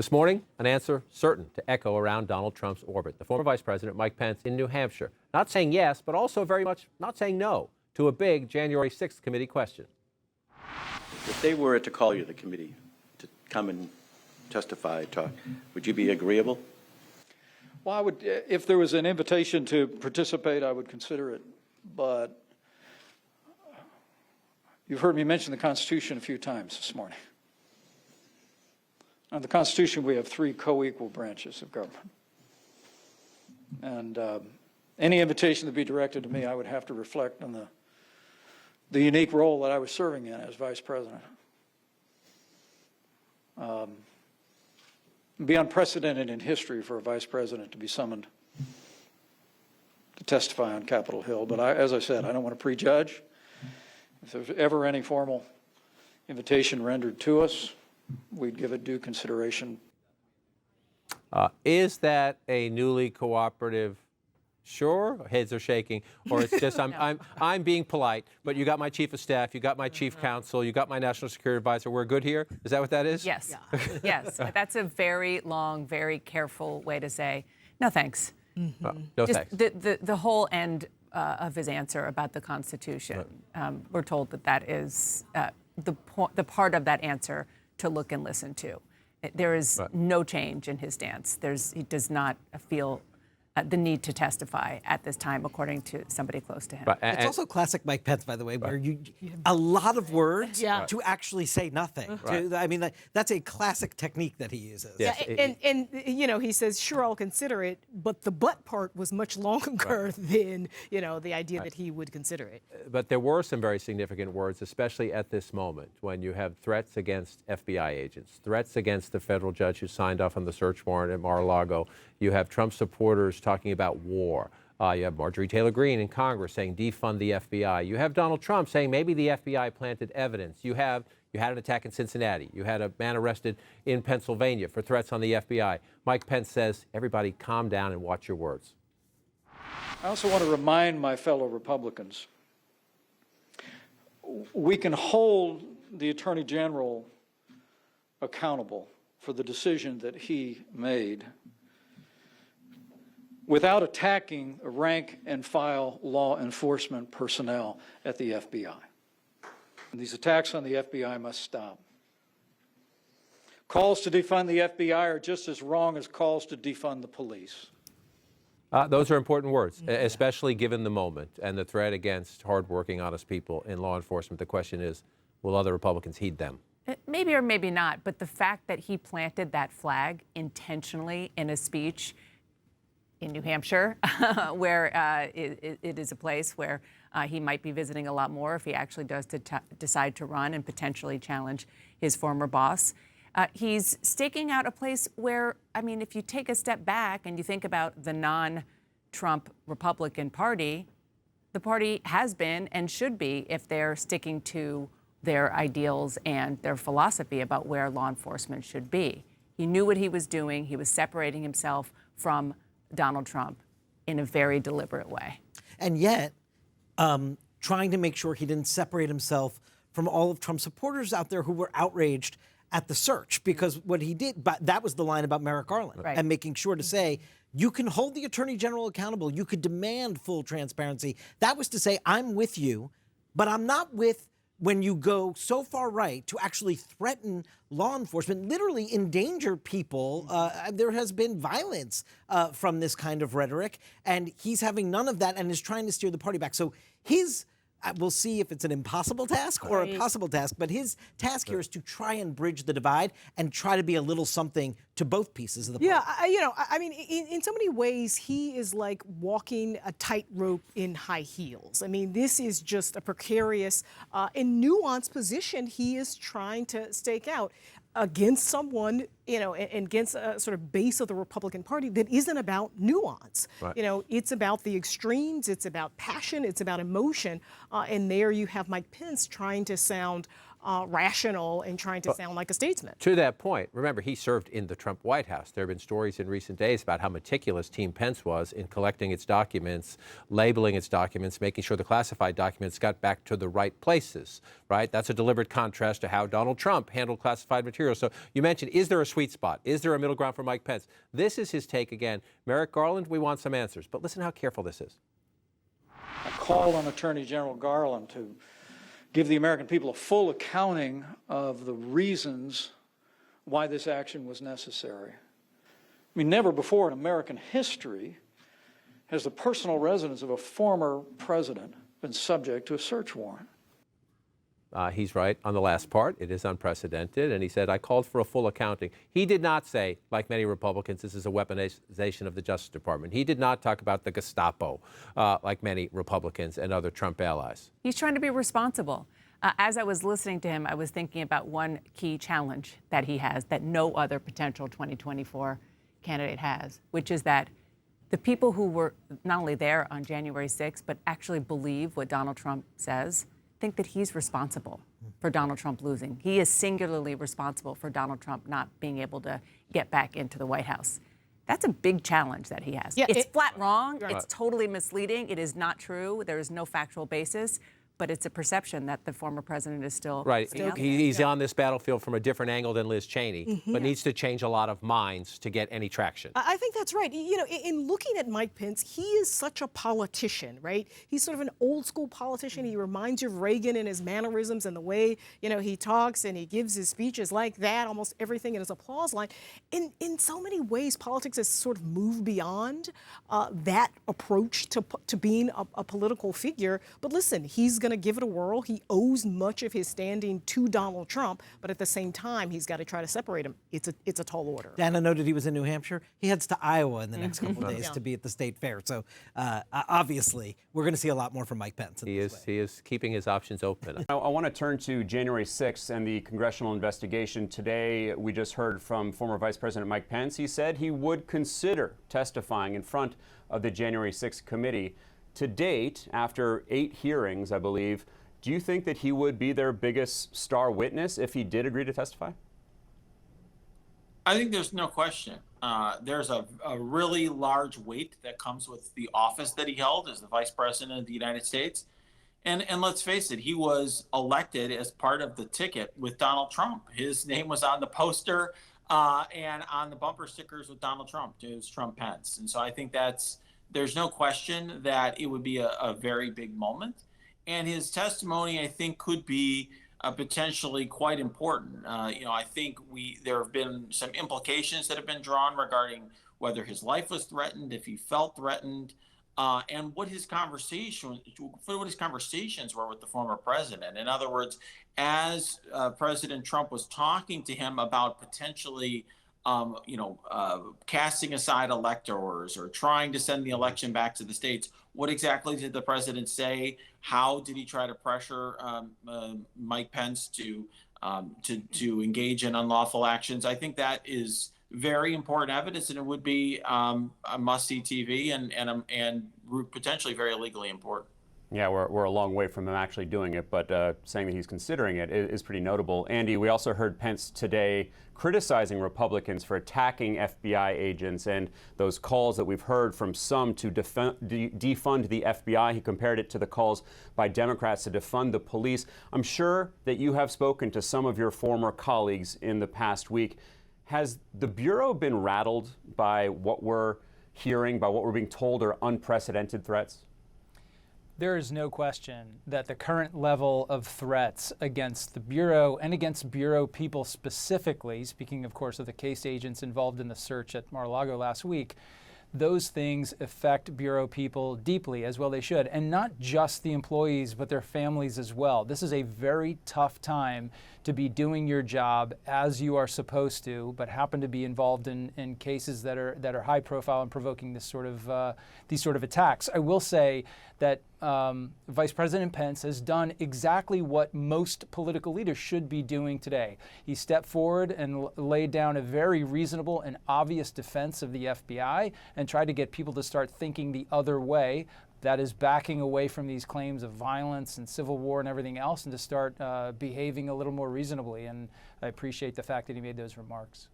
This morning, an answer certain to echo around Donald Trump's orbit. The former Vice President Mike Pence in New Hampshire, not saying yes, but also very much not saying no to a big January 6th committee question. If they were to call you, the committee, to come and testify, talk, would you be agreeable? Well, I would, if there was an invitation to participate, I would consider it. But you've heard me mention the Constitution a few times this morning. Under the Constitution, we have three co-equal branches of government. And any invitation to be directed to me, I would have to reflect on the unique role that I was serving in as Vice President. It'd be unprecedented in history for a Vice President to be summoned to testify on Capitol Hill. But as I said, I don't want to prejudge. If there's ever any formal invitation rendered to us, we'd give it due consideration. Is that a newly cooperative? Sure, heads are shaking, or it's just I'm being polite. But you got my chief of staff, you got my chief counsel, you got my national security advisor. We're good here. Is that what that is? Yes, yes. That's a very long, very careful way to say no, thanks. No Just thanks. the whole end of his answer about the Constitution. We're told that is the part of that answer to look and listen to. There is no change in his stance. He does not feel the need to testify at this time, according to somebody close to him. It's also classic Mike Pence, by the way, where you a lot of words to actually say nothing. I mean, that's a classic technique that he uses. Yes. And you know, he says, sure, I'll consider it, but the but part was much longer than, you know, the idea that he would consider it. But there were some very significant words, especially at this moment, when you have threats against FBI agents, threats against the federal judge who signed off on the search warrant at Mar-a-Lago. You have Trump supporters talking about war. You have Marjorie Taylor Greene in Congress saying defund the FBI. You have Donald Trump saying maybe the FBI planted evidence. You had an attack in Cincinnati. You had a man arrested in Pennsylvania for threats on the FBI. Mike Pence says, everybody calm down and watch your words. I also want to remind my fellow Republicans, we can hold the Attorney General accountable for the decision that he made without attacking rank and file law enforcement personnel at the FBI. And these attacks on the FBI must stop. Calls to defund the FBI are just as wrong as calls to defund the police. Those are important words, especially given the moment and the threat against hardworking, honest people in law enforcement. The question is, will other Republicans heed them? Maybe or maybe not, but the fact that he planted that flag intentionally in a speech in New Hampshire, where it is a place where he might be visiting a lot more if he actually does decide to run and potentially challenge his former boss. He's staking out a place where, I mean, if you take a step back and you think about the non-Trump Republican Party, the party has been and should be, if they're sticking to their ideals and their philosophy about where law enforcement should be. He knew what he was doing. He was separating himself from Donald Trump in a very deliberate way. And yet, trying to make sure he didn't separate himself from all of Trump's supporters out there who were outraged at the search, because what he did, but that was the line about Merrick Garland, and making sure to say, you can hold the Attorney General accountable, you could demand full transparency. That was to say, I'm with you, but I'm not with when you go so far right to actually threaten law enforcement, literally endanger people. There has been violence from this kind of rhetoric, and he's having none of that and is trying to steer the party back. So we'll see if it's an impossible task or a possible task, but his task here is to try and bridge the divide and try to be a little something to both pieces of the party. Yeah, you know, I mean, in so many ways, he is like walking a tightrope in high heels. I mean, this is just a precarious and nuanced position he is trying to stake out against someone, you know, and against a sort of base of the Republican Party that isn't about nuance. You know, it's about the extremes, it's about passion, it's about emotion, and there you have Mike Pence trying to sound rational in trying to sound like a statesman. To that point, remember, he served in the Trump White House. There have been stories in recent days about how meticulous Team Pence was in collecting its documents, labeling its documents, making sure the classified documents got back to the right places, right? That's a deliberate contrast to how Donald Trump handled classified material. So you mentioned, is there a sweet spot? Is there a middle ground for Mike Pence? This is his take again. Merrick Garland, we want some answers. But listen how careful this is. I call on Attorney General Garland to give the American people a full accounting of the reasons why this action was necessary. I mean, never before in American history has the personal residence of a former president been subject to a search warrant. He's right on the last part. It is unprecedented. And he said, I called for a full accounting. He did not say, like many Republicans, this is a weaponization of the Justice Department. He did not talk about the Gestapo, like many Republicans and other Trump allies. He's trying to be responsible. As I was listening to him, I was thinking about one key challenge that he has that no other potential 2024 candidate has, which is that the people who were not only there on January 6th, but actually believe what Donald Trump says, think that he's responsible for Donald Trump losing. He is singularly responsible for Donald Trump not being able to get back into the White House. That's a big challenge that he has. Yeah, it's flat wrong. Right. It's totally misleading. It is not true. There is no factual basis. But it's a perception that the former president is still Right. putting out there. He's on this battlefield from a different angle than Liz Cheney, but needs to change a lot of minds to get any traction. I think that's right. You know, in looking at Mike Pence, he is such a politician, right? He's sort of an old school politician. He reminds you of Reagan in his mannerisms and the way, you know, he talks and he gives his speeches like that, almost everything in his applause line. In so many ways, politics has sort of moved beyond that approach to being a political figure. But listen, he's going to give it a whirl. He owes much of his standing to Donald Trump, but at the same time, he's got to try to separate him. It's a tall order. Dana noted he was in New Hampshire. He heads to Iowa in the next couple of days Yeah. to be at the state fair. So obviously, we're going to see a lot more from Mike Pence. He is keeping his options open. I want to turn to January 6th and the congressional investigation. Today, we just heard from former Vice President Mike Pence. He said he would consider testifying in front of the January 6th committee. To date, after 8 hearings, I believe, do you think that he would be their biggest star witness if he did agree to testify? I think there's no question. There's a really large weight that comes with the office that he held as the Vice President of the United States. And let's face it, he was elected as part of the ticket with Donald Trump. His name was on the poster and on the bumper stickers with Donald Trump. It was Trump Pence. And so I think there's no question that it would be a very big moment. And his testimony, I think, could be potentially quite important. I think there have been some implications that have been drawn regarding whether his life was threatened, if he felt threatened, and what his conversations were with the former president. In other words, as President Trump was talking to him about potentially casting aside electors or trying to send the election back to the states, what exactly did the president say? How did he try to pressure Mike Pence to engage in unlawful actions? I think that is very important evidence, and it would be a must-see TV and potentially very legally important. Yeah, we're a long way from him actually doing it, but saying that he's considering it is pretty notable. Andy, we also heard Pence today criticizing Republicans for attacking FBI agents and those calls that we've heard from some to defund the FBI. He compared it to the calls by Democrats to defund the police. I'm sure that you have spoken to some of your former colleagues in the past week. Has the Bureau been rattled by what we're hearing, by what we're being told are unprecedented threats? There is no question that the current level of threats against the Bureau and against Bureau people specifically, speaking of course of the case agents involved in the search at Mar-a-Lago last week, those things affect Bureau people deeply, as well they should, and not just the employees, but their families as well. This is a very tough time to be doing your job as you are supposed to, but happen to be involved in cases that are high profile and provoking these sort of attacks. I will say that Vice President Pence has done exactly what most political leaders should be doing today. He stepped forward and laid down a very reasonable and obvious defense of the FBI and tried to get people to start thinking the other way. that is backing away from these claims of violence and civil war and everything else, and to start behaving a little more reasonably. And I appreciate the fact that he made those remarks.